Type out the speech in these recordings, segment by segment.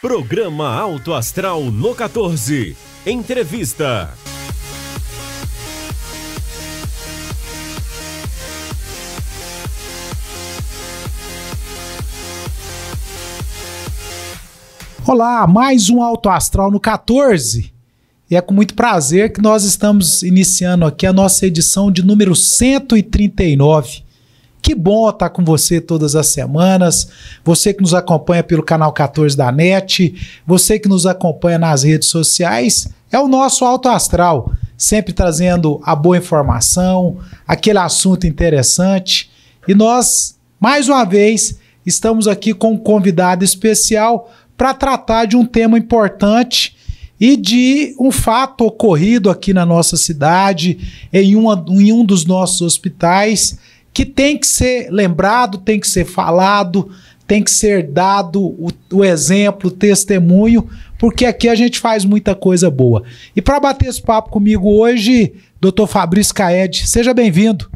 Programa Alto Astral no 14. Entrevista. Olá, mais um Alto Astral no 14. E é com muito prazer que nós estamos iniciando aqui a nossa edição de número 139. Que bom estar com você todas as semanas, você que nos acompanha pelo canal 14 da NET, você que nos acompanha nas redes sociais, é o nosso Alto Astral, sempre trazendo a boa informação, aquele assunto interessante. E nós, mais uma vez, estamos aqui com um convidado especial para tratar de um tema importante e de um fato ocorrido aqui na nossa cidade, em um dos nossos hospitais, que tem que ser lembrado, tem que ser falado, tem que ser dado o exemplo, o testemunho, porque aqui a gente faz muita coisa boa. E para bater esse papo comigo hoje, Dr. Fabrício Caed, seja bem-vindo.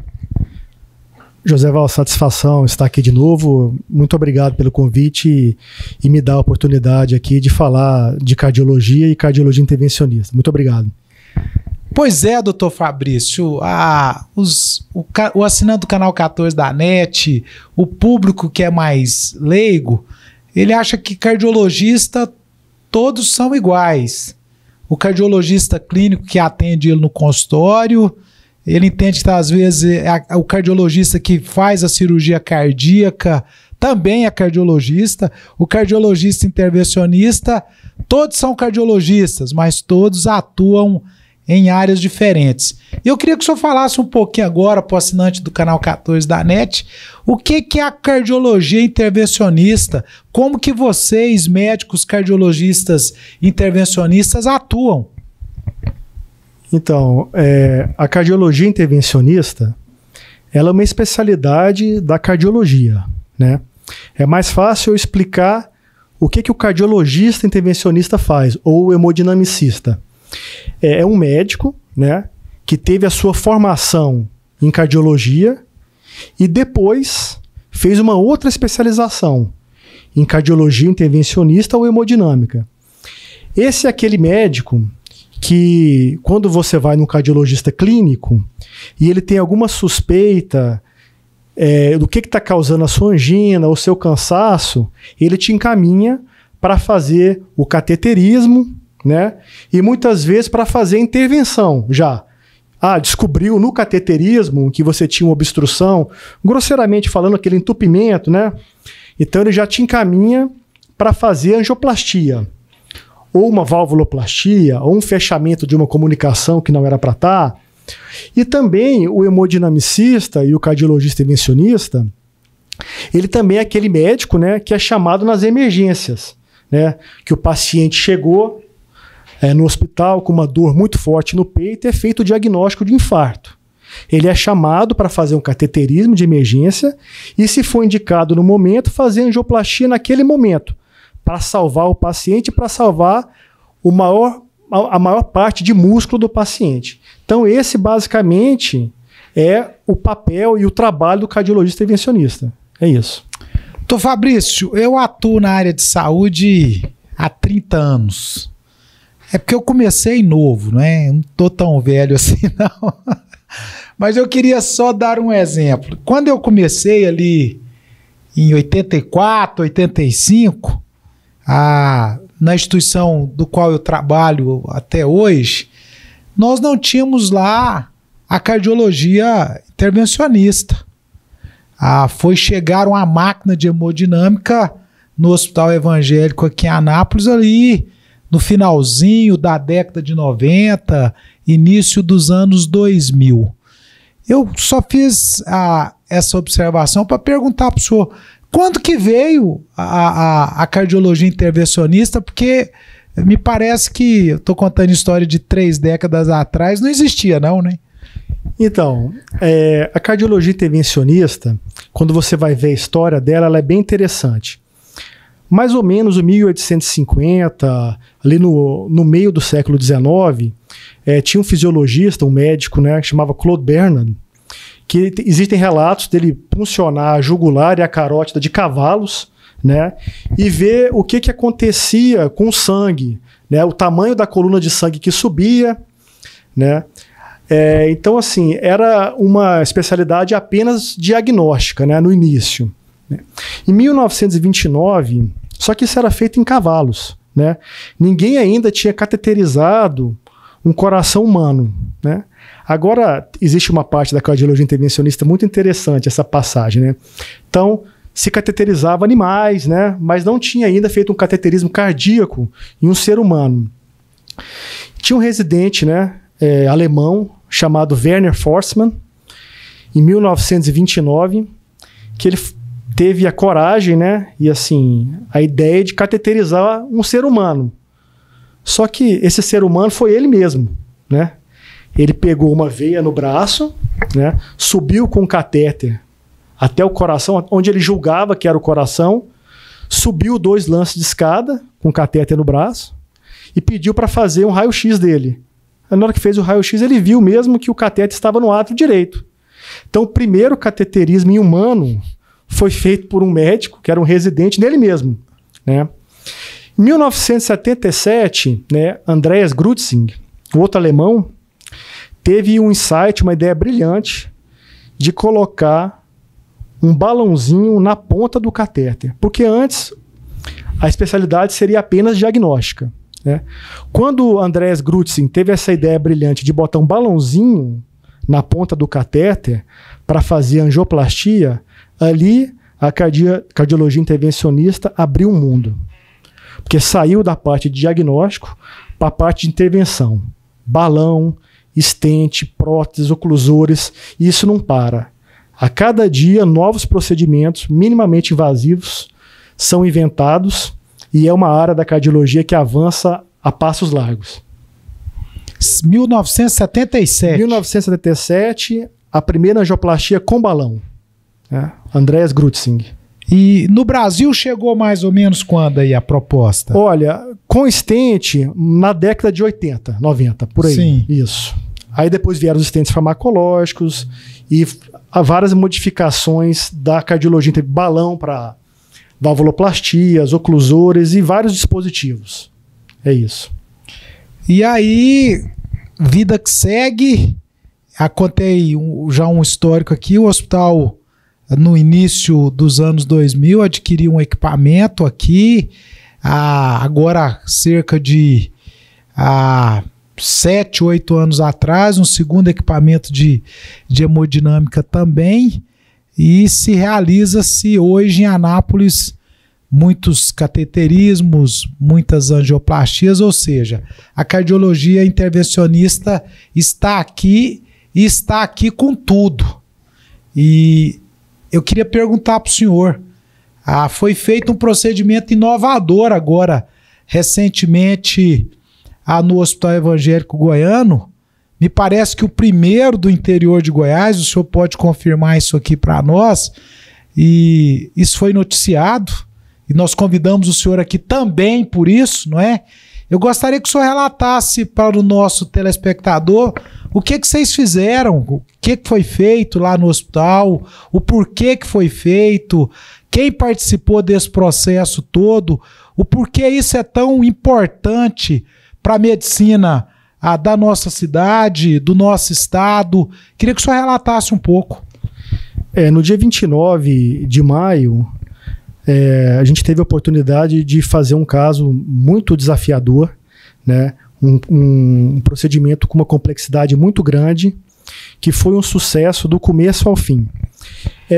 José Val, satisfação estar aqui de novo. Muito obrigado pelo convite e me dar a oportunidade aqui de falar de cardiologia e cardiologia intervencionista. Muito obrigado. Pois é, doutor Fabrício, o assinante do canal 14 da NET, o público que é mais leigo, ele acha que cardiologista todos são iguais. O cardiologista clínico que atende ele no consultório, ele entende que às vezes o cardiologista que faz a cirurgia cardíaca também é cardiologista, o cardiologista intervencionista, todos são cardiologistas, mas todos atuam em áreas diferentes. Eu queria que o senhor falasse um pouquinho agora para o assinante do canal 14 da NET, o que é a cardiologia intervencionista, como que vocês, médicos cardiologistas intervencionistas, atuam? Então, a cardiologia intervencionista, ela é uma especialidade da cardiologia, né? É mais fácil eu explicar o que o cardiologista intervencionista faz, ou o hemodinamicista. É um médico, né, que teve a sua formação em cardiologia e depois fez uma outra especialização em cardiologia intervencionista ou hemodinâmica. Esse é aquele médico que, quando você vai no cardiologista clínico e ele tem alguma suspeita do que está causando a sua angina, o seu cansaço, ele te encaminha para fazer o cateterismo, né? E muitas vezes para fazer intervenção já. Descobriu no cateterismo que você tinha uma obstrução, grosseiramente falando, aquele entupimento, né? Então ele já te encaminha para fazer angioplastia, ou uma valvuloplastia, ou um fechamento de uma comunicação que não era para estar. E também o hemodinamicista e o cardiologista intervencionista, ele também é aquele médico, né, que é chamado nas emergências, né? Que o paciente chegou no hospital com uma dor muito forte no peito, é feito o diagnóstico de infarto. Ele é chamado para fazer um cateterismo de emergência e, se for indicado no momento, fazer angioplastia naquele momento, para salvar o paciente, para salvar a maior parte de músculo do paciente. Então esse basicamente é o papel e o trabalho do cardiologista intervencionista. É isso. Doutor Fabrício, eu atuo na área de saúde há 30 anos. É porque eu comecei novo, né? Não tô tão velho assim, não. Mas eu queria só dar um exemplo. Quando eu comecei ali em 84, 85, na instituição do qual eu trabalho até hoje, nós não tínhamos lá a cardiologia intervencionista. Chegaram a máquina de hemodinâmica no Hospital Evangélico aqui em Anápolis ali no finalzinho da década de 90, início dos anos 2000. Eu só fiz essa observação para perguntar para o senhor quando que veio a cardiologia intervencionista, porque me parece que eu estou contando história de 3 décadas atrás, não existia não, né? Então, a cardiologia intervencionista, quando você vai ver a história dela, ela é bem interessante. Mais ou menos em 1850, ali no meio do século XIX, tinha um fisiologista, um médico, né, que chamava Claude Bernard, que existem relatos dele puncionar a jugular e a carótida de cavalos, né? E ver o que acontecia com o sangue, né? O tamanho da coluna de sangue que subia, né? Então, assim, era uma especialidade apenas diagnóstica, né? No início, né? Em 1929, só que isso era feito em cavalos, né? Ninguém ainda tinha cateterizado um coração humano, né? Agora, existe uma parte da cardiologia intervencionista muito interessante, essa passagem, né? Então, se cateterizava animais, né? Mas não tinha ainda feito um cateterismo cardíaco em um ser humano. Tinha um residente, né, alemão, chamado Werner Forssmann, em 1929, que ele teve a coragem, né, e assim, a ideia de cateterizar um ser humano. Só que esse ser humano foi ele mesmo, né? Ele pegou uma veia no braço, né, subiu com um catéter até o coração, onde ele julgava que era o coração, subiu 2 lances de escada com o catéter no braço e pediu para fazer um raio-x dele. Na hora que fez o raio-x, ele viu mesmo que o catéter estava no átrio direito. Então, o primeiro cateterismo em humano foi feito por um médico, que era um residente nele mesmo, né? Em 1977, né, Andreas Grützing, outro alemão, teve um insight, uma ideia brilhante de colocar um balãozinho na ponta do catéter. Porque antes, a especialidade seria apenas diagnóstica, né? Quando Andreas Grützing teve essa ideia brilhante de botar um balãozinho na ponta do catéter para fazer angioplastia, ali a cardiologia intervencionista abriu um mundo. Porque saiu da parte de diagnóstico para a parte de intervenção. Balão, estente, próteses, oclusores, e isso não para. A cada dia, novos procedimentos minimamente invasivos são inventados e é uma área da cardiologia que avança a passos largos. 1977. 1977, a primeira angioplastia com balão, né? Andreas Grützing. E no Brasil chegou mais ou menos quando aí a proposta? Olha, com estente na década de 80, 90, por aí. Sim. Isso. Aí depois vieram os estentes farmacológicos e há várias modificações da cardiologia, teve balão para valvuloplastias, oclusores e vários dispositivos. É isso. E aí, vida que segue, contei já um histórico aqui, o hospital no início dos anos 2000 adquiriu um equipamento aqui, agora cerca de 7, 8 anos atrás, um segundo equipamento de hemodinâmica também, e se realiza-se hoje em Anápolis muitos cateterismos, muitas angioplastias, ou seja, a cardiologia intervencionista está aqui e está aqui com tudo. E eu queria perguntar para o senhor, foi feito um procedimento inovador agora, recentemente, no Hospital Evangélico Goiano, me parece que o primeiro do interior de Goiás, o senhor pode confirmar isso aqui para nós, e isso foi noticiado, e nós convidamos o senhor aqui também por isso, não é? Eu gostaria que o senhor relatasse para o nosso telespectador o que vocês fizeram, o que foi feito lá no hospital, o porquê que foi feito, quem participou desse processo todo, o porquê isso é tão importante para a medicina da nossa cidade, do nosso estado. Queria que o senhor relatasse um pouco. No dia 29 de maio, a gente teve a oportunidade de fazer um caso muito desafiador, né? Um procedimento com uma complexidade muito grande, que foi um sucesso do começo ao fim.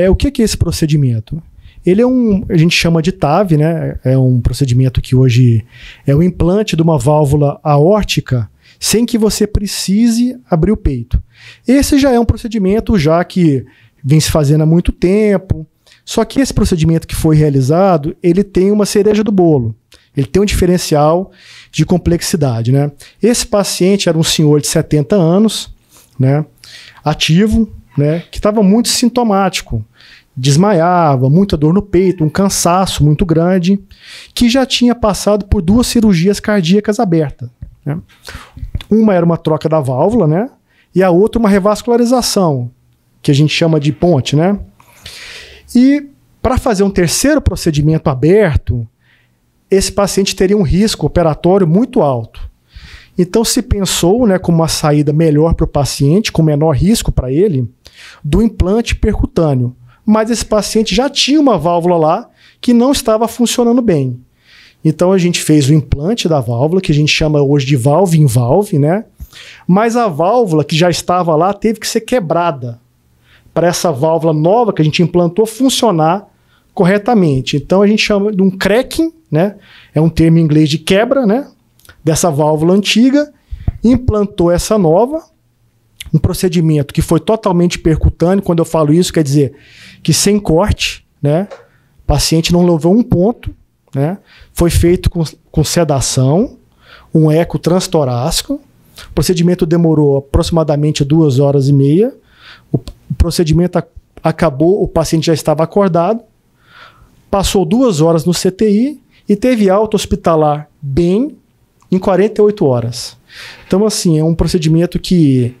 O que é esse procedimento? Ele a gente chama de TAV, né? É um procedimento que hoje é o implante de uma válvula aórtica sem que você precise abrir o peito. Esse já é um procedimento que vem se fazendo há muito tempo, só que esse procedimento que foi realizado, ele tem uma cereja do bolo, ele tem um diferencial de complexidade, né? Esse paciente era um senhor de 70 anos, né? Ativo, né? Que estava muito sintomático, desmaiava, muita dor no peito, um cansaço muito grande, que já tinha passado por 2 cirurgias cardíacas abertas, né? Uma era uma troca da válvula, né? E a outra uma revascularização, que a gente chama de ponte, né? E Para fazer um terceiro procedimento aberto, esse paciente teria um risco operatório muito alto. Então se pensou, né, como uma saída melhor para o paciente, com menor risco para ele, do implante percutâneo. Mas esse paciente já tinha uma válvula lá que não estava funcionando bem. Então a gente fez o implante da válvula, que a gente chama hoje de valve em valve, né? Mas a válvula que já estava lá teve que ser quebrada para essa válvula nova que a gente implantou funcionar corretamente. Então a gente chama de um cracking, né? É um termo em inglês de quebra, né? Dessa válvula antiga, implantou essa nova, um procedimento que foi totalmente percutâneo. Quando eu falo isso, quer dizer que sem corte, né? O paciente não levou um ponto, né? Foi feito com sedação, um eco transtorácico. O procedimento demorou aproximadamente 2 horas e meia. O procedimento acabou, o paciente já estava acordado, passou 2 horas no CTI e teve alta hospitalar bem em 48 horas. Então, assim, é um procedimento que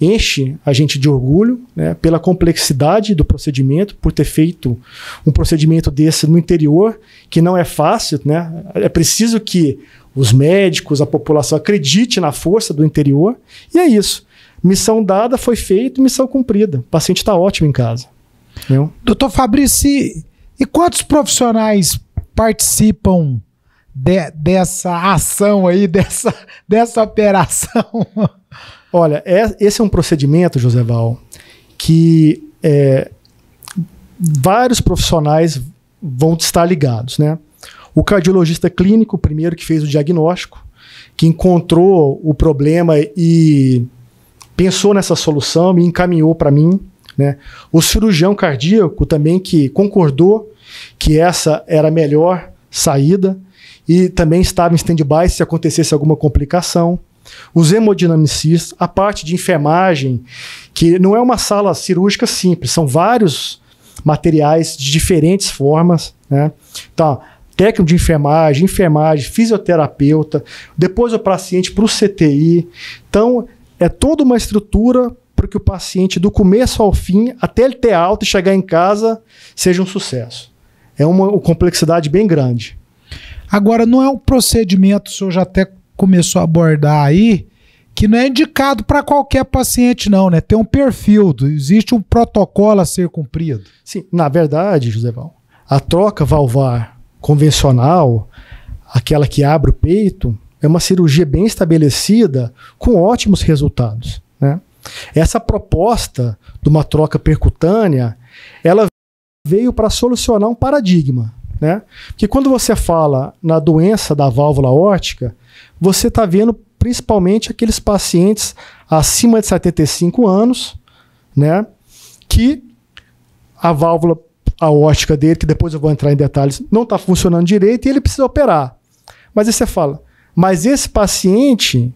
enche a gente de orgulho, né, pela complexidade do procedimento, por ter feito um procedimento desse no interior, que não é fácil, né? É preciso que os médicos, a população acredite na força do interior, e é isso. Missão dada, foi feita, missão cumprida. O paciente está ótimo em casa. Entendeu? Doutor Fabrício, e quantos profissionais participam dessa ação aí, dessa operação? Olha, esse é um procedimento, Joséval, que vários profissionais vão estar ligados, né? O cardiologista clínico, o primeiro que fez o diagnóstico, que encontrou o problema e pensou nessa solução, me encaminhou para mim, né? O cirurgião cardíaco também, que concordou que essa era a melhor saída e também estava em stand-by se acontecesse alguma complicação. Os hemodinamicistas, a parte de enfermagem, que não é uma sala cirúrgica simples, são vários materiais de diferentes formas, né? Então, técnico de enfermagem, fisioterapeuta, depois o paciente para o CTI. Então, é toda uma estrutura para que o paciente, do começo ao fim, até ele ter alta e chegar em casa, seja um sucesso. É uma complexidade bem grande. Agora, não é um procedimento, o senhor já até começou a abordar aí, que não é indicado para qualquer paciente não, né? Tem um perfil, existe um protocolo a ser cumprido. Sim, na verdade, Joséval, a troca valvar convencional, aquela que abre o peito, é uma cirurgia bem estabelecida, com ótimos resultados, né? Essa proposta de uma troca percutânea, ela veio para solucionar um paradigma, né? Porque quando você fala na doença da válvula aórtica, você está vendo principalmente aqueles pacientes acima de 75 anos, né? Que a válvula aórtica dele, que depois eu vou entrar em detalhes, não está funcionando direito e ele precisa operar. Mas aí você fala, mas esse paciente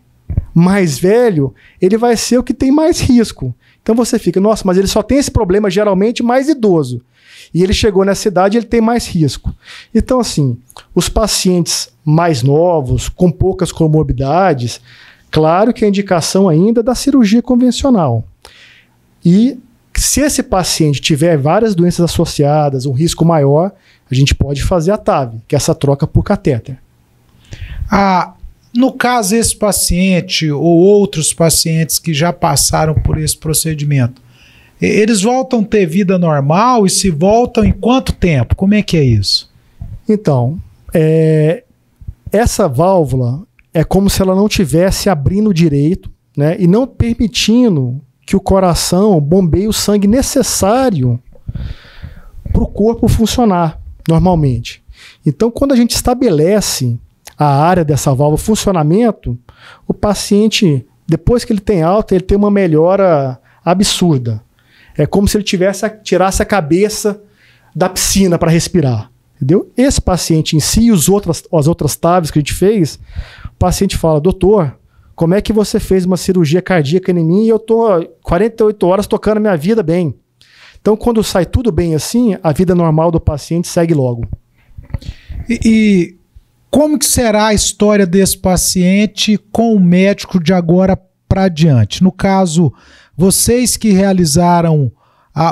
mais velho, ele vai ser o que tem mais risco. Então você fica, nossa, mas ele só tem esse problema geralmente mais idoso. E ele chegou nessa idade, ele tem mais risco. Então, assim, os pacientes mais novos, com poucas comorbidades, claro que a indicação ainda é da cirurgia convencional. E se esse paciente tiver várias doenças associadas, um risco maior, a gente pode fazer a TAV, que é essa troca por catéter. No caso, esse paciente ou outros pacientes que já passaram por esse procedimento, eles voltam a ter vida normal e se voltam em quanto tempo? Como é que é isso? Então, essa válvula é como se ela não estivesse abrindo direito, né, e não permitindo que o coração bombeie o sangue necessário para o corpo funcionar normalmente. Então, quando a gente estabelece a área dessa válvula, funcionamento, o paciente, depois que ele tem alta, ele tem uma melhora absurda. É como se ele tirasse a cabeça da piscina para respirar. Entendeu? Esse paciente em si e as outras TAVs que a gente fez, o paciente fala, doutor, como é que você fez uma cirurgia cardíaca em mim e eu estou 48 horas tocando a minha vida bem? Então, quando sai tudo bem assim, a vida normal do paciente segue logo. E como que será a história desse paciente com o médico de agora para adiante? No caso, vocês que realizaram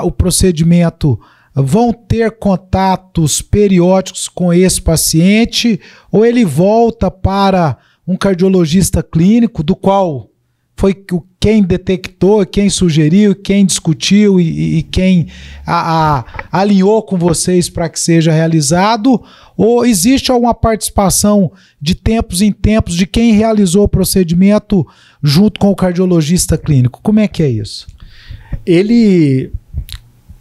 o procedimento vão ter contatos periódicos com esse paciente ou ele volta para um cardiologista clínico, do qual foi quem detectou, quem sugeriu, quem discutiu e quem alinhou com vocês para que seja realizado? Ou existe alguma participação de tempos em tempos de quem realizou o procedimento junto com o cardiologista clínico? Como é que é isso? Ele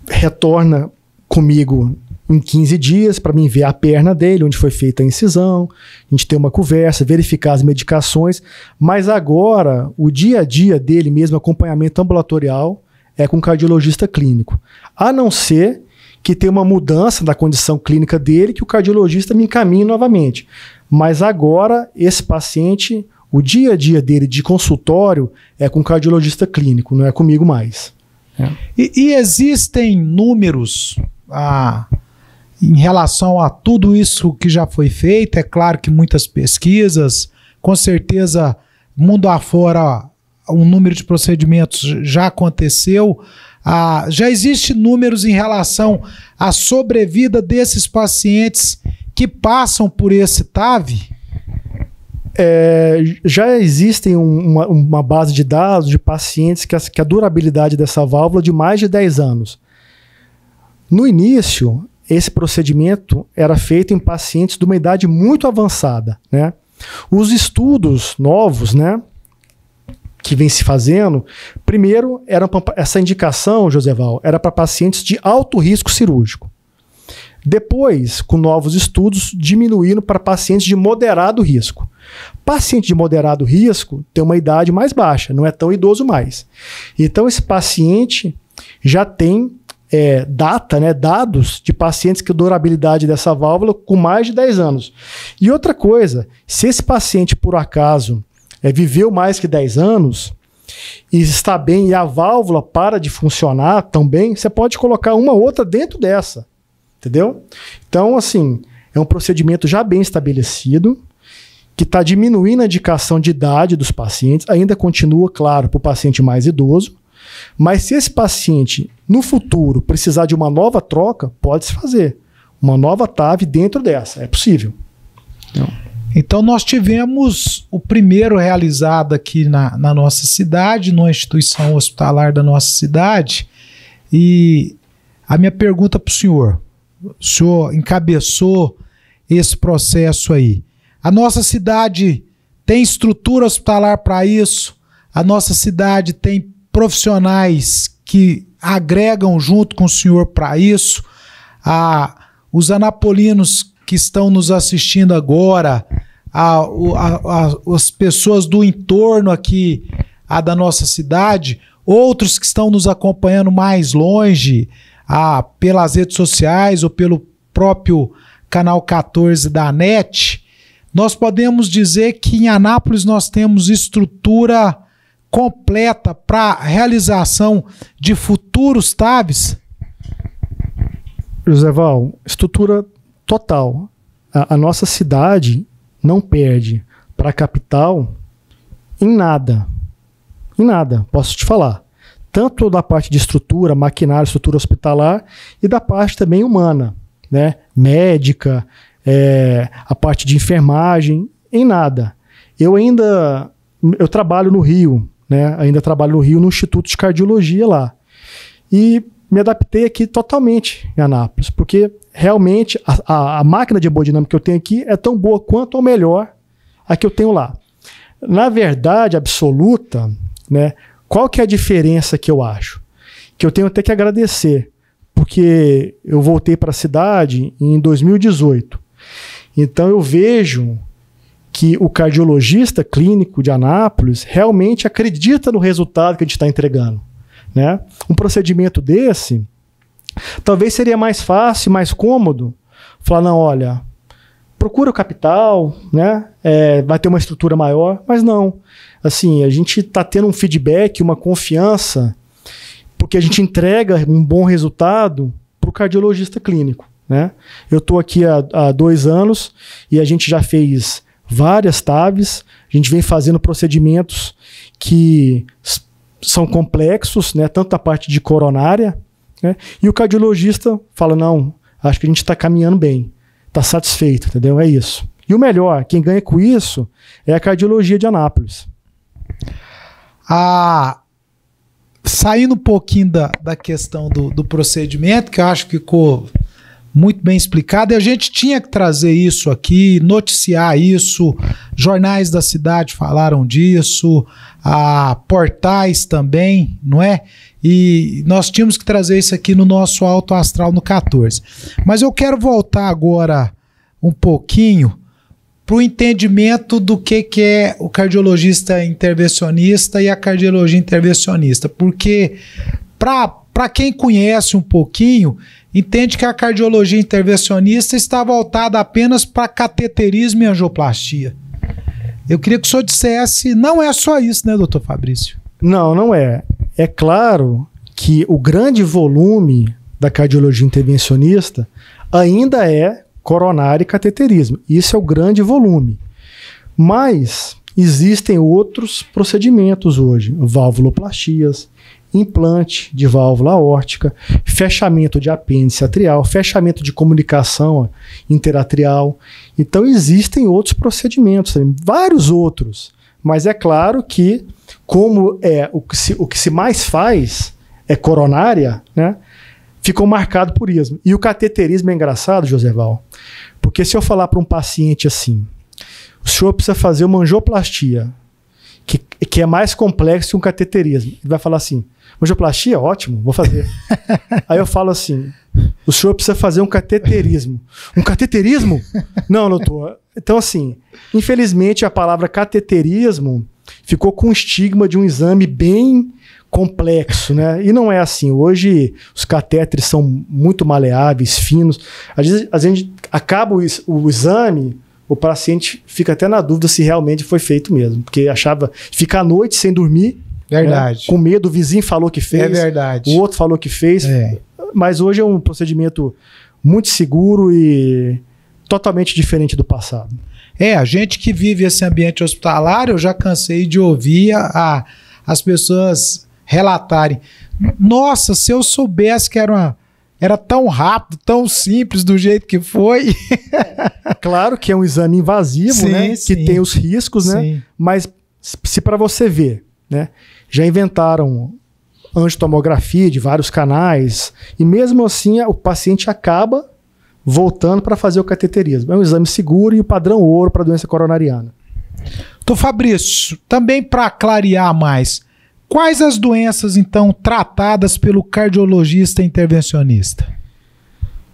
retorna comigo em 15 dias para mim ver a perna dele, onde foi feita a incisão, a gente ter uma conversa, verificar as medicações, mas agora o dia a dia dele mesmo, acompanhamento ambulatorial, é com o cardiologista clínico. A não ser que tenha uma mudança da condição clínica dele, que o cardiologista me encaminhe novamente. Mas agora esse paciente, o dia a dia dele de consultório é com o cardiologista clínico, não é comigo mais. E existem números em relação a tudo isso que já foi feito? É claro que muitas pesquisas, com certeza, mundo afora, um número de procedimentos já aconteceu. Já existe números em relação à sobrevida desses pacientes que passam por esse TAV? Já existem uma base de dados de pacientes que a durabilidade dessa válvula é de mais de 10 anos. No início, esse procedimento era feito em pacientes de uma idade muito avançada, né? Os estudos novos, né, que vem se fazendo, primeiro, essa indicação, Joseval, era para pacientes de alto risco cirúrgico. Depois, com novos estudos, diminuíram para pacientes de moderado risco. Paciente de moderado risco tem uma idade mais baixa, não é tão idoso mais. Então, esse paciente já tem dados de pacientes que a durabilidade dessa válvula com mais de 10 anos. E outra coisa, se esse paciente, por acaso, viveu mais que 10 anos e está bem e a válvula para de funcionar também, você pode colocar uma outra dentro dessa. Entendeu? Então, assim, é um procedimento já bem estabelecido, que está diminuindo a indicação de idade dos pacientes, ainda continua, claro, para o paciente mais idoso, mas se esse paciente, no futuro, precisar de uma nova troca, pode-se fazer uma nova TAV dentro dessa, é possível. Então nós tivemos o primeiro realizado aqui na nossa cidade, numa instituição hospitalar da nossa cidade, e a minha pergunta para o senhor encabeçou esse processo aí. A nossa cidade tem estrutura hospitalar para isso? A nossa cidade tem profissionais que agregam junto com o senhor para isso? Os anapolinos que estão nos assistindo agora, as pessoas do entorno aqui da nossa cidade, outros que estão nos acompanhando mais longe, pelas redes sociais ou pelo próprio canal 14 da NET, nós podemos dizer que em Anápolis nós temos estrutura completa para realização de futuros TAVs? Joseval, estrutura total. A nossa cidade não perde para a capital em nada. Em nada, posso te falar. Tanto da parte de estrutura, maquinário, estrutura hospitalar e da parte também humana, né? Médica, a parte de enfermagem, em nada. Eu trabalho no Rio, né? Ainda trabalho no Rio no Instituto de Cardiologia lá. E me adaptei aqui totalmente em Anápolis, porque realmente a máquina de hemodinâmica que eu tenho aqui é tão boa quanto ou melhor a que eu tenho lá. Na verdade absoluta, né? Qual que é a diferença que eu acho? Que eu tenho até que agradecer, porque eu voltei para a cidade em 2018. Então eu vejo que o cardiologista clínico de Anápolis realmente acredita no resultado que a gente está entregando, né? Um procedimento desse, talvez seria mais fácil, mais cômodo, falar, não, olha, procura o capital, né? Vai ter uma estrutura maior, mas não. Assim, a gente está tendo um feedback, uma confiança, porque a gente entrega um bom resultado para o cardiologista clínico, né? Eu estou aqui há 2 anos e a gente já fez várias TAVs, a gente vem fazendo procedimentos que são complexos, né? Tanto a parte de coronária, né? E o cardiologista fala, não, acho que a gente está caminhando bem, está satisfeito, entendeu? É isso. E o melhor, quem ganha com isso é a cardiologia de Anápolis. Saindo um pouquinho da questão do procedimento, que eu acho que ficou muito bem explicado, e a gente tinha que trazer isso aqui, noticiar isso, jornais da cidade falaram disso, portais também, não é? E nós tínhamos que trazer isso aqui no nosso Alto Astral no 14. Mas eu quero voltar agora um pouquinho para o entendimento do que é o cardiologista intervencionista e a cardiologia intervencionista, porque para quem conhece um pouquinho, entende que a cardiologia intervencionista está voltada apenas para cateterismo e angioplastia. Eu queria que o senhor dissesse, não é só isso, né, doutor Fabrício? Não, não é. É claro que o grande volume da cardiologia intervencionista ainda é coronária e cateterismo. Isso é o grande volume. Mas existem outros procedimentos hoje, valvuloplastias, implante de válvula aórtica, fechamento de apêndice atrial, fechamento de comunicação interatrial. Então existem outros procedimentos, vários outros. Mas é claro que, como o que se mais faz é coronária, né, ficou marcado por isso. E o cateterismo é engraçado, Joseval, porque se eu falar para um paciente assim, o senhor precisa fazer uma angioplastia, que é mais complexo que um cateterismo. Ele vai falar assim, angioplastia? Ótimo, vou fazer. Aí eu falo assim, o senhor precisa fazer um cateterismo. Um cateterismo? Não, doutor. Então, assim, infelizmente a palavra cateterismo ficou com o estigma de um exame bem complexo, né? E não é assim. Hoje os catéteres são muito maleáveis, finos. Às vezes a gente acaba o exame, o paciente fica até na dúvida se realmente foi feito mesmo, porque achava, fica à noite sem dormir, verdade, né? Com medo, o vizinho falou que fez, é verdade, o outro falou que fez, é. Mas hoje é um procedimento muito seguro e totalmente diferente do passado. A gente que vive esse ambiente hospitalar, eu já cansei de ouvir as pessoas relatarem, nossa, se eu soubesse que era tão rápido, tão simples do jeito que foi. Claro que é um exame invasivo, sim, né? Sim. Que tem os riscos, sim, né? Mas se para você ver, né? Já inventaram angiotomografia de vários canais e mesmo assim o paciente acaba voltando para fazer o cateterismo. É um exame seguro e o padrão ouro para a doença coronariana. Doutor Fabrício, também para clarear mais, quais as doenças, então, tratadas pelo cardiologista intervencionista?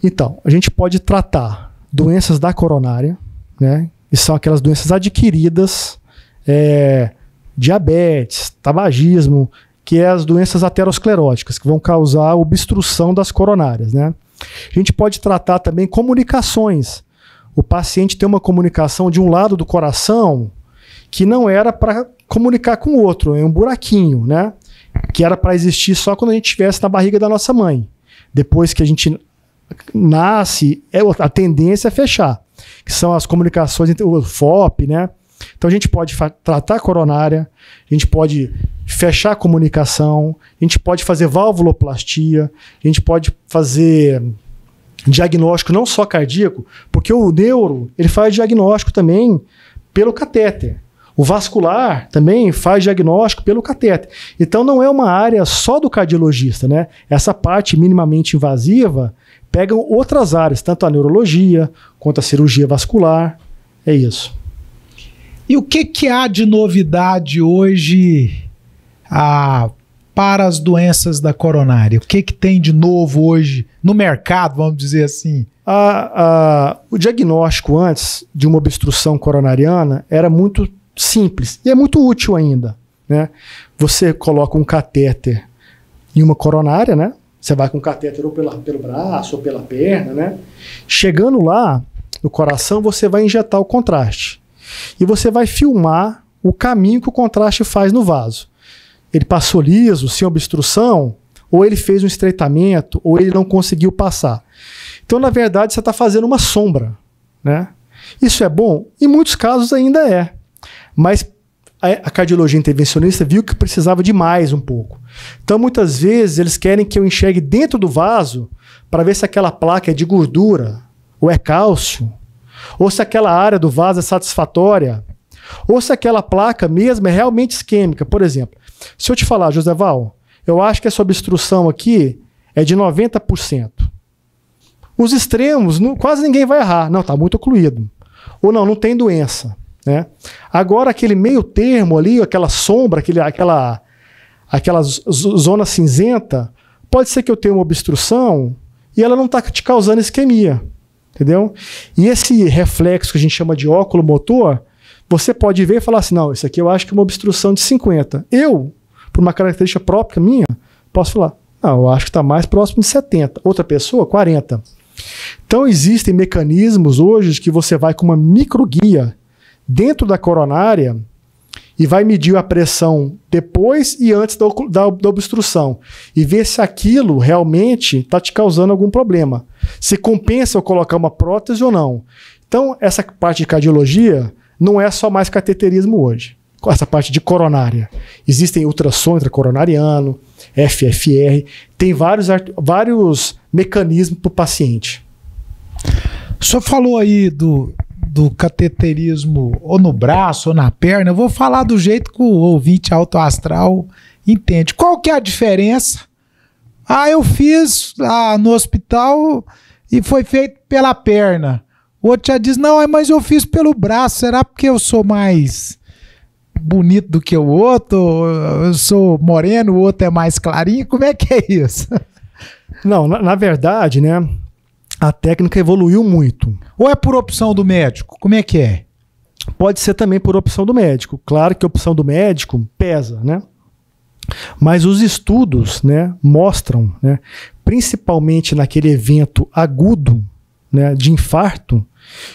Então, a gente pode tratar doenças da coronária, né? E são aquelas doenças adquiridas, diabetes, tabagismo, que é as doenças ateroscleróticas, que vão causar obstrução das coronárias, né? A gente pode tratar também comunicações. O paciente tem uma comunicação de um lado do coração que não era para comunicar com o outro, é um buraquinho, né? Que era para existir só quando a gente estivesse na barriga da nossa mãe. Depois que a gente nasce, a tendência é fechar, que são as comunicações entre o FOP, né? Então a gente pode tratar a coronária, a gente pode fechar a comunicação, a gente pode fazer valvuloplastia, a gente pode fazer diagnóstico não só cardíaco, porque o neuro ele faz diagnóstico também pelo catéter. O vascular também faz diagnóstico pelo catéter. Então não é uma área só do cardiologista, né? Essa parte minimamente invasiva pega outras áreas, tanto a neurologia quanto a cirurgia vascular. É isso. E o que há de novidade hoje para as doenças da coronária? O que tem de novo hoje no mercado, vamos dizer assim? O diagnóstico antes de uma obstrução coronariana era muito simples e é muito útil ainda, né? Você coloca um catéter em uma coronária, né? Você vai com o catéter ou pelo braço ou pela perna, né? Chegando lá no coração, você vai injetar o contraste. E você vai filmar o caminho que o contraste faz no vaso. Ele passou liso, sem obstrução, ou ele fez um estreitamento, ou ele não conseguiu passar. Então, na verdade, você está fazendo uma sombra, né? Isso é bom? Em muitos casos ainda é. Mas a cardiologia intervencionista viu que precisava de mais um pouco. Então, muitas vezes, eles querem que eu enxergue dentro do vaso para ver se aquela placa é de gordura, ou é cálcio, ou se aquela área do vaso é satisfatória, ou se aquela placa mesmo é realmente isquêmica. Por exemplo, se eu te falar, Joséval, eu acho que essa obstrução aqui é de 90%. Os extremos, quase ninguém vai errar. Não, está muito ocluído. Ou não tem doença. Né? Agora, aquele meio termo ali, aquela sombra, aquela zona cinzenta, pode ser que eu tenha uma obstrução e ela não está te causando isquemia. Entendeu? E esse reflexo que a gente chama de óculo motor, você pode ver e falar assim, não, isso aqui eu acho que é uma obstrução de 50. Eu, por uma característica própria minha, posso falar, não, eu acho que está mais próximo de 70. Outra pessoa, 40. Então, existem mecanismos hoje que você vai com uma microguia dentro da coronária e vai medir a pressão depois e antes da obstrução e ver se aquilo realmente está te causando algum problema. Se compensa eu colocar uma prótese ou não. Então, essa parte de cardiologia não é só mais cateterismo hoje. Essa parte de coronária. Existem ultrassom intracoronariano, FFR, tem vários mecanismos para o paciente. O senhor falou aí do cateterismo ou no braço ou na perna. Eu vou falar do jeito que o ouvinte autoastral entende. Qual que é a diferença? Eu fiz no hospital e foi feito pela perna. O outro já diz, não, mas eu fiz pelo braço. Será porque eu sou mais bonito do que o outro? Eu sou moreno, o outro é mais clarinho? Como é que é isso? Não, na verdade, né, a técnica evoluiu muito. Ou é por opção do médico? Como é que é? Pode ser também por opção do médico. Claro que a opção do médico pesa, né? Mas os estudos, né, mostram, né, principalmente naquele evento agudo, né, de infarto,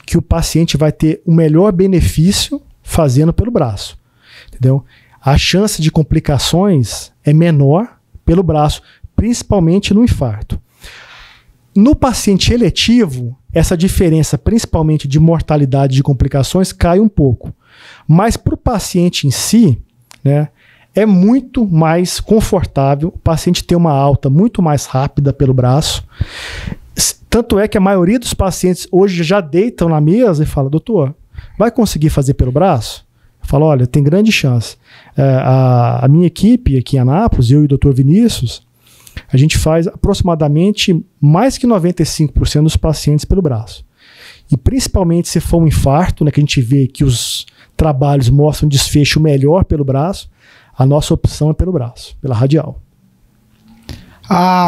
que o paciente vai ter o melhor benefício fazendo pelo braço. Entendeu? A chance de complicações é menor pelo braço, principalmente no infarto. No paciente eletivo, essa diferença, principalmente de mortalidade de complicações, cai um pouco. Mas para o paciente em si, né, é muito mais confortável o paciente ter uma alta muito mais rápida pelo braço. Tanto é que a maioria dos pacientes hoje já deitam na mesa e falam, doutor, vai conseguir fazer pelo braço? Eu falo, olha, tem grande chance. A minha equipe aqui em Anápolis, eu e o doutor Vinícius, a gente faz aproximadamente mais que 95% dos pacientes pelo braço. E principalmente se for um infarto, né, que a gente vê que os trabalhos mostram desfecho melhor pelo braço, a nossa opção é pelo braço, pela radial.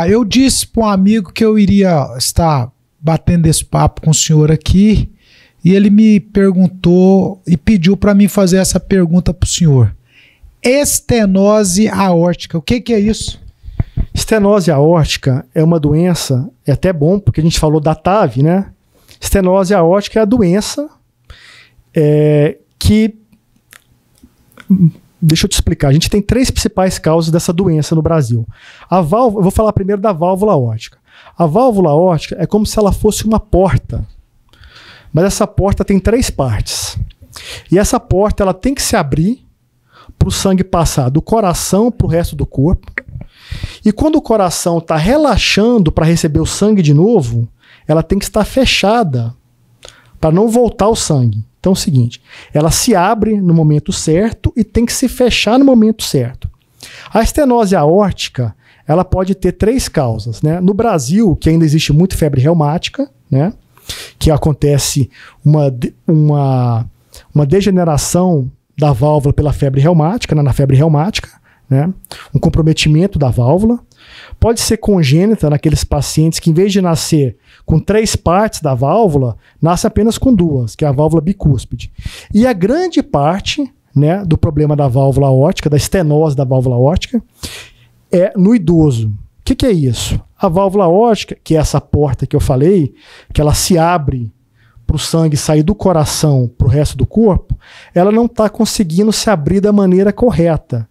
Eu disse para um amigo que eu iria estar batendo esse papo com o senhor aqui e ele me perguntou e pediu para mim fazer essa pergunta para o senhor. Estenose aórtica, o que é isso? Estenose aórtica é uma doença, é até bom porque a gente falou da TAV, né? Estenose aórtica é a doença que... Deixa eu te explicar. A gente tem 3 principais causas dessa doença no Brasil. Eu vou falar primeiro da válvula aórtica. A válvula aórtica é como se ela fosse uma porta. Mas essa porta tem 3 partes. E essa porta ela tem que se abrir para o sangue passar do coração para o resto do corpo. E quando o coração está relaxando para receber o sangue de novo, ela tem que estar fechada para não voltar o sangue. Então é o seguinte, ela se abre no momento certo e tem que se fechar no momento certo. A estenose aórtica, ela pode ter 3 causas, né? No Brasil, que ainda existe muito febre reumática, né? Que acontece uma degeneração da válvula pela febre reumática, na febre reumática, né? Um comprometimento da válvula. Pode ser congênita naqueles pacientes que, em vez de nascer com 3 partes da válvula, nasce apenas com 2, que é a válvula bicúspide. E a grande parte, né, do problema da válvula aórtica, da estenose da válvula aórtica, é no idoso. O que é isso? A válvula aórtica, que é essa porta que eu falei, que ela se abre para o sangue sair do coração para o resto do corpo, ela não está conseguindo se abrir da maneira correta.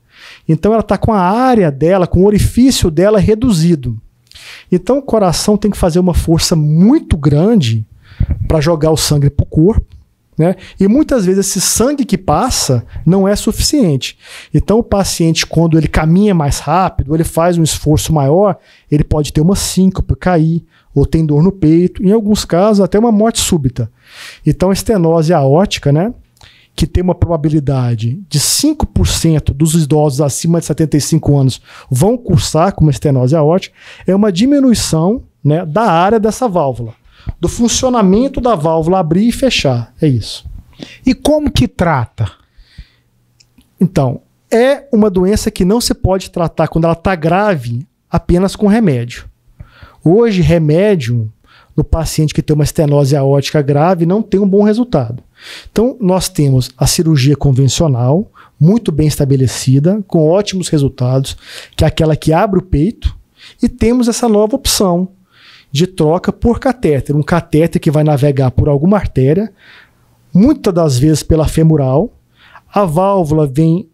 Então ela está com a área dela, com o orifício dela reduzido. Então o coração tem que fazer uma força muito grande para jogar o sangue para o corpo, né? E muitas vezes esse sangue que passa não é suficiente. Então o paciente, quando ele caminha mais rápido, ele faz um esforço maior, ele pode ter uma síncope, cair, ou tem dor no peito, em alguns casos até uma morte súbita. Então a estenose aórtica, né, que tem uma probabilidade de 5% dos idosos acima de 75 anos vão cursar com uma estenose aórtica, é uma diminuição, né, da área dessa válvula, do funcionamento da válvula abrir e fechar. É isso. E como que trata? Então, é uma doença que não se pode tratar quando ela está grave apenas com remédio. Hoje, remédio no paciente que tem uma estenose aórtica grave não tem um bom resultado. Então, nós temos a cirurgia convencional, muito bem estabelecida, com ótimos resultados, que é aquela que abre o peito, e temos essa nova opção de troca por catéter. Um catéter que vai navegar por alguma artéria, muitas das vezes pela femoral. A válvula vem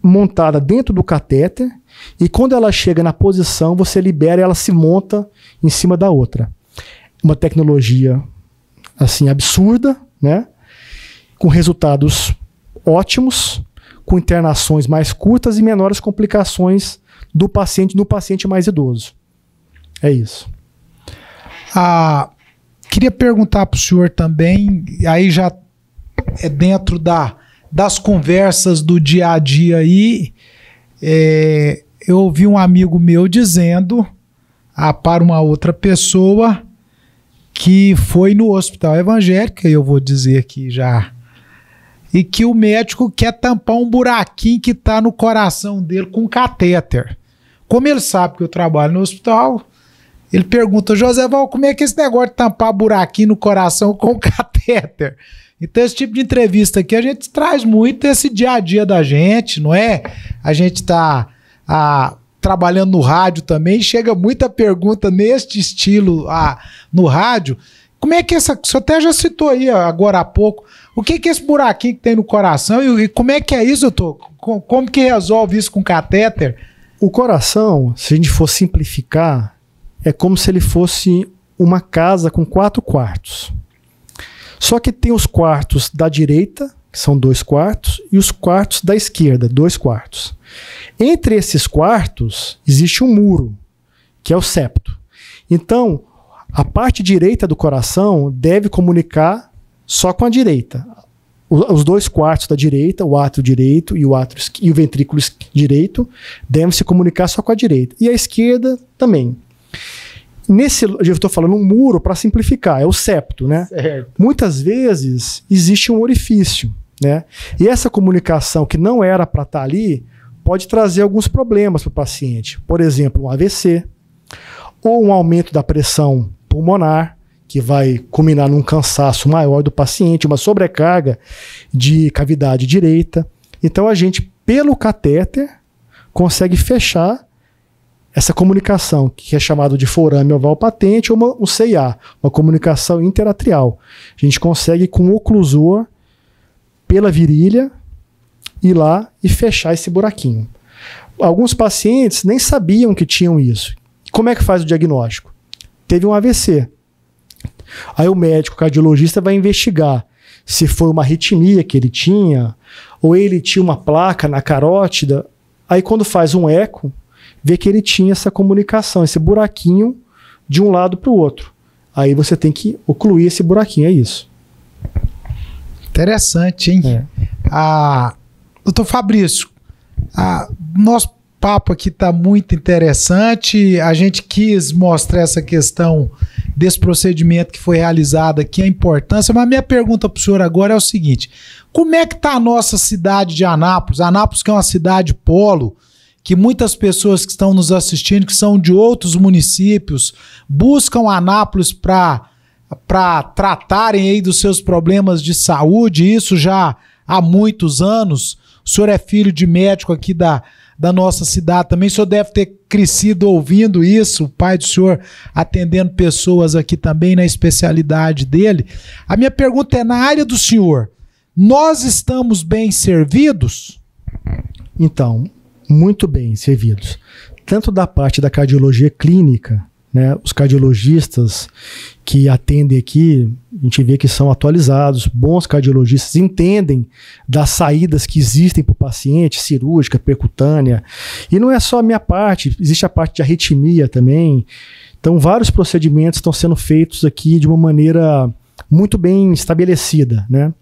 montada dentro do catéter e quando ela chega na posição, você libera e ela se monta em cima da outra. Uma tecnologia assim absurda, né? Com resultados ótimos, com internações mais curtas e menores complicações do paciente no paciente mais idoso. É isso. Queria perguntar para o senhor também, aí já é dentro das conversas do dia a dia aí, eu ouvi um amigo meu dizendo para uma outra pessoa que foi no hospital evangélico, eu vou dizer aqui já, e que o médico quer tampar um buraquinho que está no coração dele com catéter. Como ele sabe que eu trabalho no hospital, ele pergunta: Joséval, como é que é esse negócio de tampar buraquinho no coração com catéter? Então esse tipo de entrevista aqui a gente traz muito esse dia a dia da gente, não é? A gente está trabalhando no rádio também, chega muita pergunta neste estilo no rádio. Como é que o senhor até já citou aí agora há pouco, o que é esse buraquinho que tem no coração e como é que é isso, doutor? Como que resolve isso com catéter? O coração, se a gente for simplificar, é como se ele fosse uma casa com 4 quartos. Só que tem os quartos da direita, que são 2 quartos, e os quartos da esquerda, 2 quartos. Entre esses quartos existe um muro, que é o septo. Então, a parte direita do coração deve comunicar só com a direita. Os 2 quartos da direita, o átrio direito e o ventrículo direito, devem se comunicar só com a direita. E a esquerda também. Eu estou falando um muro para simplificar, é o septo, né? Certo. Muitas vezes existe um orifício, né? E essa comunicação que não era para estar ali pode trazer alguns problemas para o paciente. Por exemplo, um AVC, ou um aumento da pressão pulmonar, que vai culminar num cansaço maior do paciente, uma sobrecarga de cavidade direita. Então a gente, pelo catéter, consegue fechar essa comunicação, que é chamado de forame oval patente ou um CIA, uma comunicação interatrial. A gente consegue, com o oclusor, pela virilha, ir lá e fechar esse buraquinho. Alguns pacientes nem sabiam que tinham isso. Como é que faz o diagnóstico? Teve um AVC. Aí o médico cardiologista vai investigar se foi uma arritmia que ele tinha, ou ele tinha uma placa na carótida. Aí quando faz um eco, vê que ele tinha essa comunicação, esse buraquinho de um lado para o outro. Aí você tem que ocluir esse buraquinho, é isso. Interessante, hein? Doutor Fabrício, nosso papo aqui está muito interessante. A gente quis mostrar essa questão desse procedimento que foi realizado aqui, a importância. Mas a minha pergunta para o senhor agora é o seguinte: como é que está a nossa cidade de Anápolis? Anápolis, que é uma cidade polo, que muitas pessoas que estão nos assistindo, que são de outros municípios, buscam Anápolis para tratarem aí dos seus problemas de saúde, isso já há muitos anos. O senhor é filho de médico aqui da nossa cidade também, o senhor deve ter crescido ouvindo isso, o pai do senhor atendendo pessoas aqui também na especialidade dele. A minha pergunta é, na área do senhor, nós estamos bem servidos? Então, muito bem servidos. Tanto da parte da cardiologia clínica, né? Os cardiologistas que atendem aqui, a gente vê que são atualizados, bons cardiologistas, entendem das saídas que existem para o paciente, cirúrgica, percutânea. E não é só a minha parte, existe a parte de arritmia também. Então, vários procedimentos estão sendo feitos aqui de uma maneira muito bem estabelecida, né?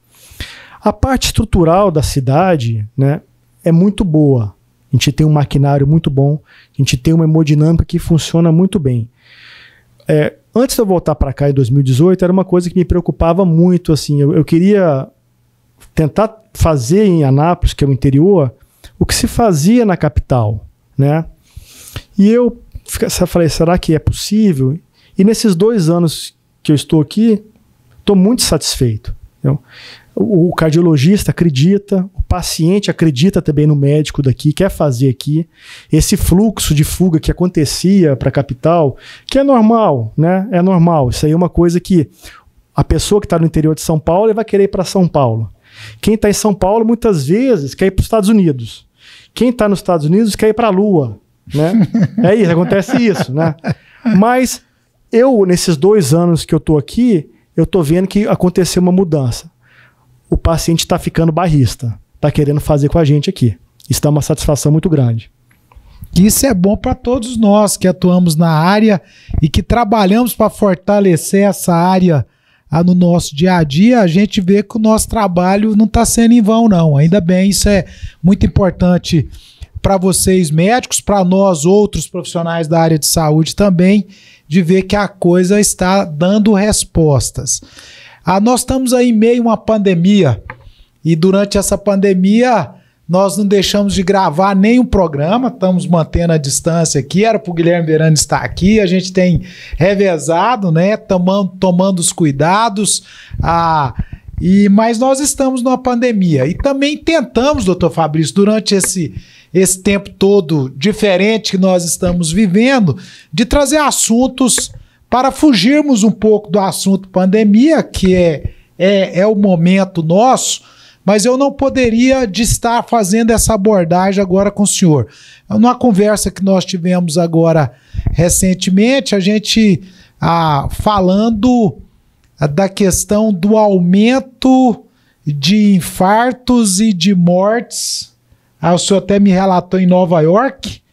A parte estrutural da cidade, né, é muito boa. A gente tem um maquinário muito bom, a gente tem uma hemodinâmica que funciona muito bem. Antes de eu voltar para cá em 2018, era uma coisa que me preocupava muito. Assim, eu queria tentar fazer em Anápolis, que é o interior, o que se fazia na capital, né? E eu falei, será que é possível? E nesses 2 anos que eu estou aqui, estou muito satisfeito. Entendeu? O cardiologista acredita, o paciente acredita também no médico daqui, quer fazer aqui. Esse fluxo de fuga que acontecia para a capital, que é normal, né? É normal. Isso aí é uma coisa que a pessoa que está no interior de São Paulo vai querer ir para São Paulo. Quem está em São Paulo, muitas vezes, quer ir para os Estados Unidos. Quem está nos Estados Unidos quer ir para a Lua, né? É isso, acontece isso, né? Mas eu, nesses 2 anos que eu estou aqui, eu estou vendo que aconteceu uma mudança. O paciente está ficando barrista, está querendo fazer com a gente aqui. Isso dá uma satisfação muito grande. Isso é bom para todos nós que atuamos na área e que trabalhamos para fortalecer essa área no nosso dia a dia. A gente vê que o nosso trabalho não está sendo em vão, não. Ainda bem, isso é muito importante para vocês médicos, para nós outros profissionais da área de saúde também, de ver que a coisa está dando respostas. Nós estamos aí em meio a uma pandemia e durante essa pandemia nós não deixamos de gravar nenhum programa, estamos mantendo a distância aqui, era para o Guilherme Verano estar aqui, a gente tem revezado, né, tomando os cuidados, mas nós estamos numa pandemia e também tentamos, doutor Fabrício, durante esse tempo todo diferente que nós estamos vivendo, de trazer assuntos para fugirmos um pouco do assunto pandemia, que é o momento nosso, mas eu não poderia de estar fazendo essa abordagem agora com o senhor. Numa conversa que nós tivemos agora recentemente, a gente falando da questão do aumento de infartos e de mortes. O senhor até me relatou em Nova York,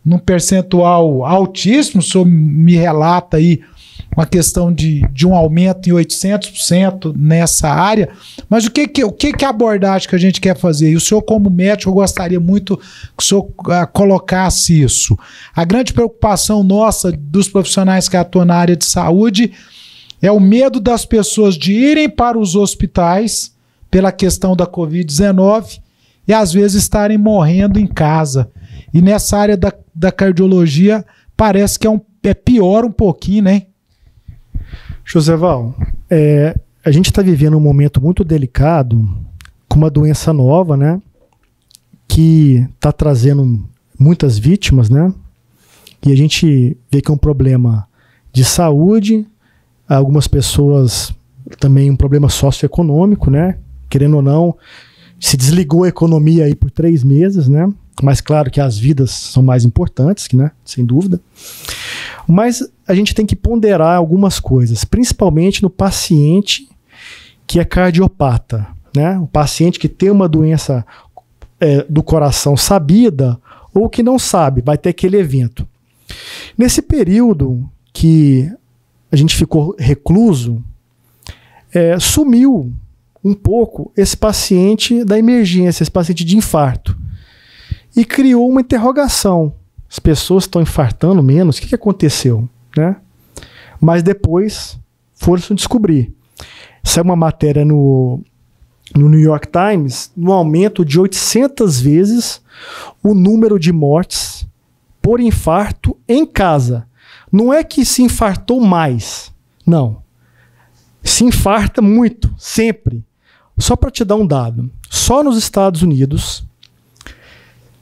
num percentual altíssimo, o senhor me relata aí uma questão de um aumento em 800% nessa área, mas o que é a abordagem que a gente quer fazer? E o senhor, como médico, eu gostaria muito que o senhor colocasse isso. A grande preocupação nossa, dos profissionais que atuam na área de saúde, é o medo das pessoas de irem para os hospitais pela questão da Covid-19 e às vezes estarem morrendo em casa. E nessa área da cardiologia parece que é pior um pouquinho, né? Joséval, a gente está vivendo um momento muito delicado com uma doença nova, né? Que está trazendo muitas vítimas, né? E a gente vê que é um problema de saúde, algumas pessoas também um problema socioeconômico, né? Querendo ou não, se desligou a economia aí por 3 meses, né? Mas claro que as vidas são mais importantes, né? Sem dúvida. Mas a gente tem que ponderar algumas coisas, principalmente no paciente que é cardiopata, né? O paciente que tem uma doença do coração sabida ou que não sabe, vai ter aquele evento. Nesse período que a gente ficou recluso, sumiu um pouco esse paciente da emergência, esse paciente de infarto. E criou uma interrogação. As pessoas estão infartando menos? O que aconteceu? Né? Mas depois foram descobrir. Saiu uma matéria no New York Times, no aumento de 800 vezes o número de mortes por infarto em casa. Não é que se infartou mais. Não. Se infarta muito, sempre. Só para te dar um dado. Só nos Estados Unidos,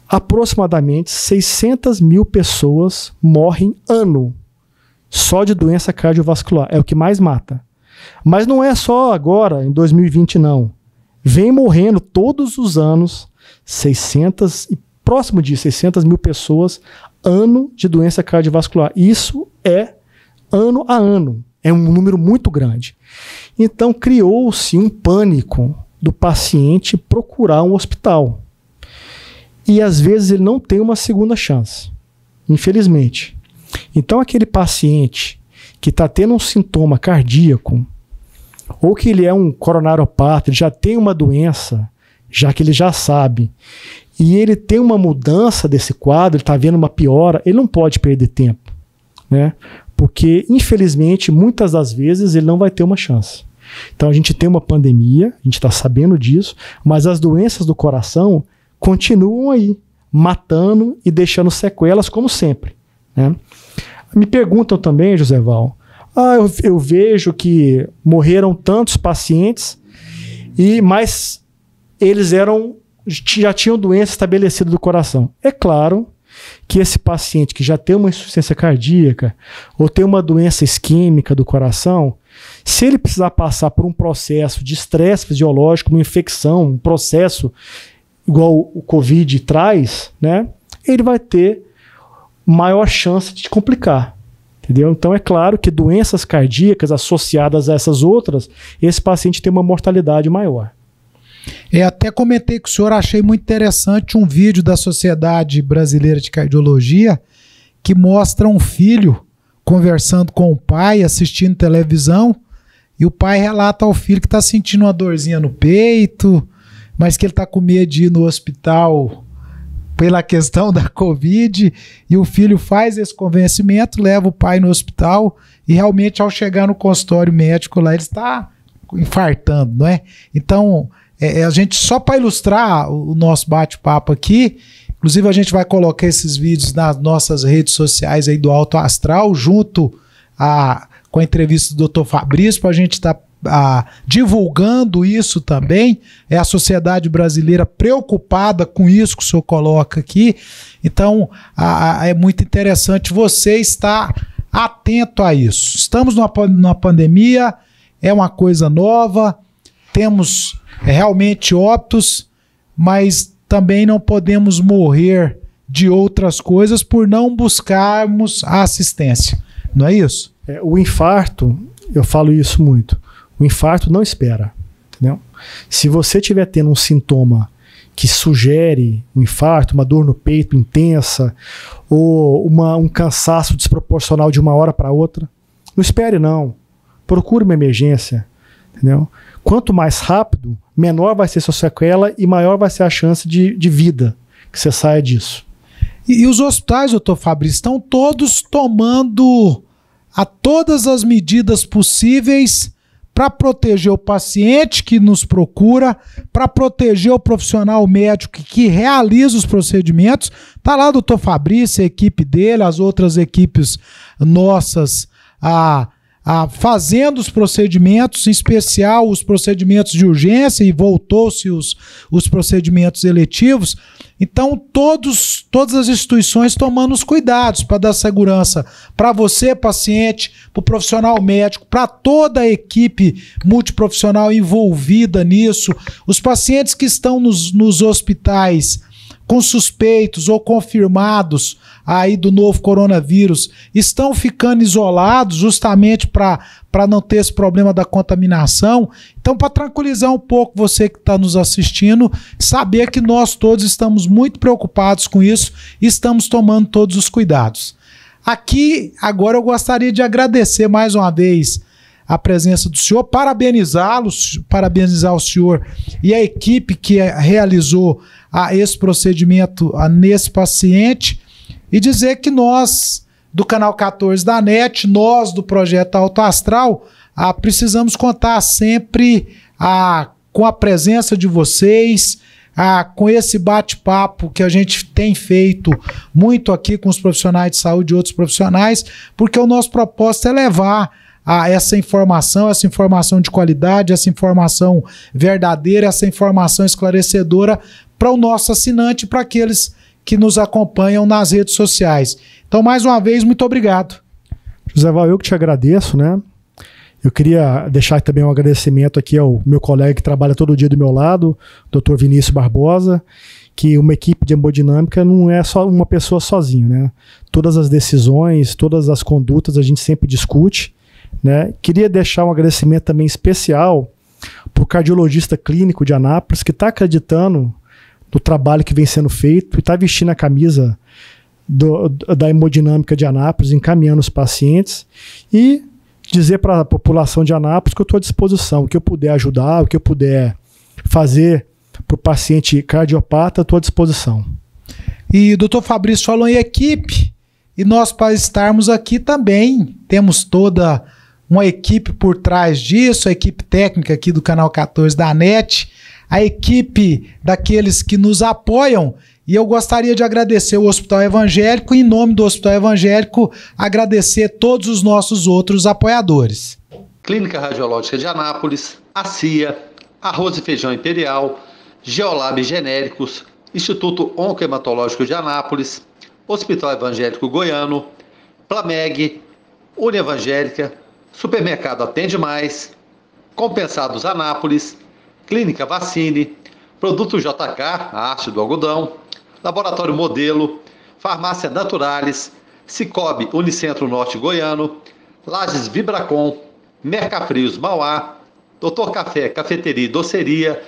aproximadamente 600 mil pessoas morrem ano só de doença cardiovascular. É o que mais mata. Mas não é só agora, em 2020, não. Vem morrendo todos os anos 600 e próximo de 600 mil pessoas ano de doença cardiovascular. Isso é ano a ano. É um número muito grande. Então, criou-se um pânico do paciente procurar um hospital. E, às vezes, ele não tem uma segunda chance, infelizmente. Então, aquele paciente que está tendo um sintoma cardíaco, ou que ele é um coronariopata, ele já tem uma doença, já que ele já sabe, e ele tem uma mudança desse quadro, ele está vendo uma piora, ele não pode perder tempo, né? Porque, infelizmente, muitas das vezes ele não vai ter uma chance. Então a gente tem uma pandemia, a gente está sabendo disso, mas as doenças do coração continuam aí, matando e deixando sequelas como sempre, né? Me perguntam também, Joséval, eu vejo que morreram tantos pacientes, mas eles já tinham doença estabelecida do coração. É claro que esse paciente que já tem uma insuficiência cardíaca ou tem uma doença isquêmica do coração, se ele precisar passar por um processo de estresse fisiológico, uma infecção, um processo igual o Covid traz, né, ele vai ter maior chance de complicar. Entendeu? Então é claro que doenças cardíacas associadas a essas outras, esse paciente tem uma mortalidade maior. Até comentei com o senhor, achei muito interessante um vídeo da Sociedade Brasileira de Cardiologia que mostra um filho conversando com o pai, assistindo televisão, e o pai relata ao filho que está sentindo uma dorzinha no peito, mas que ele está com medo de ir no hospital pela questão da Covid, e o filho faz esse convencimento, leva o pai no hospital, e realmente ao chegar no consultório médico lá, ele está infartando, não é? Então, a gente, só para ilustrar o nosso bate-papo aqui, inclusive a gente vai colocar esses vídeos nas nossas redes sociais aí do Alto Astral, junto com a entrevista do Dr. Fabrício, para a gente estar divulgando isso também. É a sociedade brasileira preocupada com isso que o senhor coloca aqui. Então, é muito interessante você estar atento a isso. Estamos numa pandemia, é uma coisa nova, temos realmente óbitos, mas também não podemos morrer de outras coisas por não buscarmos a assistência. Não é isso? O infarto, eu falo isso muito, o infarto não espera, entendeu? Se você estiver tendo um sintoma que sugere um infarto, uma dor no peito intensa, ou um cansaço desproporcional de uma hora para outra, não espere não, procure uma emergência, entendeu? Quanto mais rápido, menor vai ser sua sequela e maior vai ser a chance de vida que você saia disso. E os hospitais, doutor Fabrício, estão todos tomando todas as medidas possíveis para proteger o paciente que nos procura, para proteger o profissional médico que realiza os procedimentos. Está lá o doutor Fabrício, a equipe dele, as outras equipes nossas, fazendo os procedimentos, em especial os procedimentos de urgência, e voltou-se os procedimentos eletivos. Então, todas as instituições tomando os cuidados para dar segurança para você, paciente, para o profissional médico, para toda a equipe multiprofissional envolvida nisso. Os pacientes que estão nos hospitais com suspeitos ou confirmados aí do novo coronavírus estão ficando isolados justamente para não ter esse problema da contaminação. Então, para tranquilizar um pouco você que está nos assistindo, saber que nós todos estamos muito preocupados com isso e estamos tomando todos os cuidados. Aqui, agora eu gostaria de agradecer mais uma vez a presença do senhor, parabenizar o senhor e a equipe que realizou esse procedimento nesse paciente, e dizer que nós, do Canal 14 da NET, nós do Projeto Alto Astral, precisamos contar sempre com a presença de vocês, com esse bate-papo que a gente tem feito muito aqui com os profissionais de saúde e outros profissionais, porque o nosso propósito é levar essa informação de qualidade, essa informação verdadeira, essa informação esclarecedora para o nosso assinante e para aqueles que nos acompanham nas redes sociais. Então, mais uma vez, muito obrigado. Joséval, eu que te agradeço, né? Eu queria deixar também um agradecimento aqui ao meu colega que trabalha todo dia do meu lado, Dr. Vinícius Barbosa, que uma equipe de hemodinâmica não é só uma pessoa sozinho, né? Todas as decisões, todas as condutas a gente sempre discute, né? Queria deixar um agradecimento também especial para o cardiologista clínico de Anápolis, que está acreditando no trabalho que vem sendo feito e está vestindo a camisa da hemodinâmica de Anápolis, encaminhando os pacientes, e dizer para a população de Anápolis que eu estou à disposição, o que eu puder ajudar, o que eu puder fazer para o paciente cardiopata, estou à disposição. E o doutor Fabrício falou em equipe, e nós, para estarmos aqui também, temos toda uma equipe por trás disso, a equipe técnica aqui do Canal 14 da NET, a equipe daqueles que nos apoiam, e eu gostaria de agradecer o Hospital Evangélico, e em nome do Hospital Evangélico, agradecer todos os nossos outros apoiadores. Clínica Radiológica de Anápolis, a CIA, Arroz e Feijão Imperial, Geolab Genéricos, Instituto Oncohematológico de Anápolis, Hospital Evangélico Goiano, Plameg, Unievangélica, Supermercado Atende Mais, Compensados Anápolis, Clínica Vacine, Produto JK, a arte do algodão, Laboratório Modelo, Farmácia Naturalis, Cicobi Unicentro Norte Goiano, Lages Vibracom, Mercafrios Mauá, Doutor Café, Cafeteria e Doceria,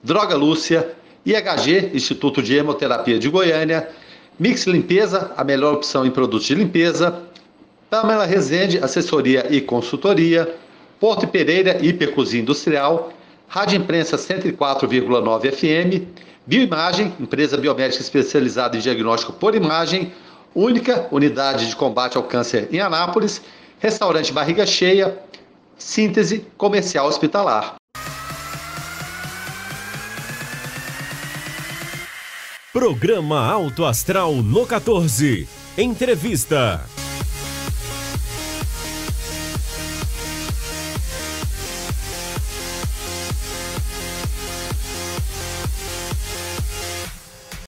Droga Lúcia, IHG, Instituto de Hemoterapia de Goiânia, Mix Limpeza, a melhor opção em produtos de limpeza, Pamela Rezende, assessoria e consultoria, Porto e Pereira, Hipercozinha Industrial, Rádio Imprensa 104,9 FM, Bioimagem, empresa biomédica especializada em diagnóstico por imagem, única unidade de combate ao câncer em Anápolis, Restaurante Barriga Cheia, Síntese Comercial Hospitalar. Programa Alto Astral no 14. Entrevista.